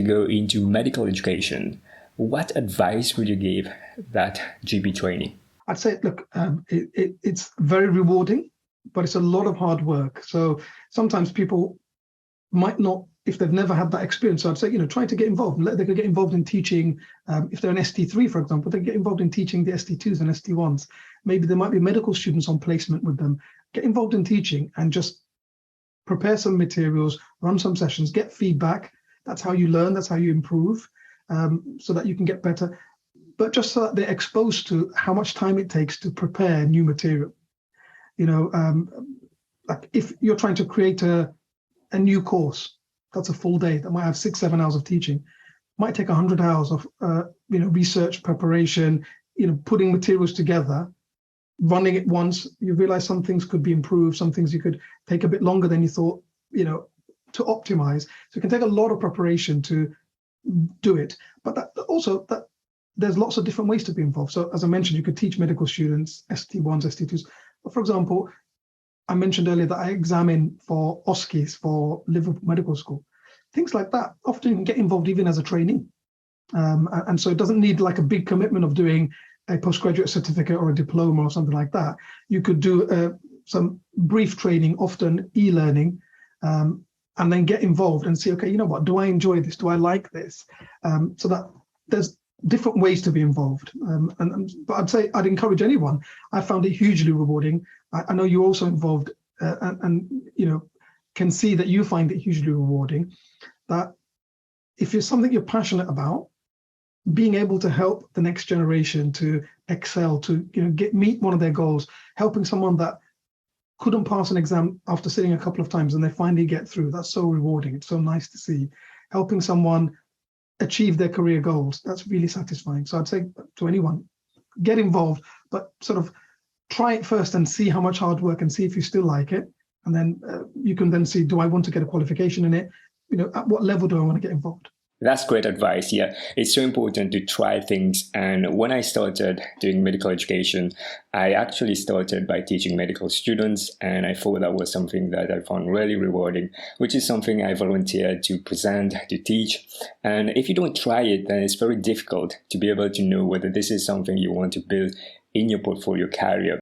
go into medical education, what advice would you give that GP trainee? I'd say, look, it's very rewarding, but it's a lot of hard work. So sometimes people might not, if they've never had that experience. So I'd say, try to get involved. They could get involved in teaching. If they're an ST3, for example, they get involved in teaching the ST2s and ST1s. Maybe there might be medical students on placement with them. Get involved in teaching and just prepare some materials, run some sessions, get feedback. That's how you learn. That's how you improve, so that you can get better. But just so that they're exposed to how much time it takes to prepare new material. Like if you're trying to create a new course, that's a full day that might have 6-7 hours of teaching, might take 100 hours of research, preparation, putting materials together, running it once. You realize some things could be improved, some things you could take a bit longer than you thought, to optimize. So it can take a lot of preparation to do it. But that there's lots of different ways to be involved. So as I mentioned, you could teach medical students, ST1s, ST2s. But for example, I mentioned earlier that I examine for OSCEs for Liverpool Medical School. Things like that, often you can get involved even as a trainee. And so it doesn't need like a big commitment of doing a postgraduate certificate or a diploma or something like that. You could do some brief training, often e-learning, and then get involved and see, okay, what, do I enjoy this? Do I like this? So that there's different ways to be involved. But I'd say I'd encourage anyone. I found it hugely rewarding. I know you're also involved and can see that you find it hugely rewarding. That if it's something you're passionate about, being able to help the next generation to excel, to meet one of their goals, helping someone that couldn't pass an exam after sitting a couple of times and they finally get through, that's so rewarding. It's so nice to see. Helping someone achieve their career goals, that's really satisfying. So I'd say to anyone, get involved, but sort of try it first and see how much hard work and see if you still like it. And then you can then see, do I want to get a qualification in it? At what level do I want to get involved? That's great advice. Yeah, it's so important to try things. And when I started doing medical education, I actually started by teaching medical students, and I thought that was something that I found really rewarding, which is something I volunteered to present, to teach. And if you don't try it, then it's very difficult to be able to know whether this is something you want to build in your portfolio career.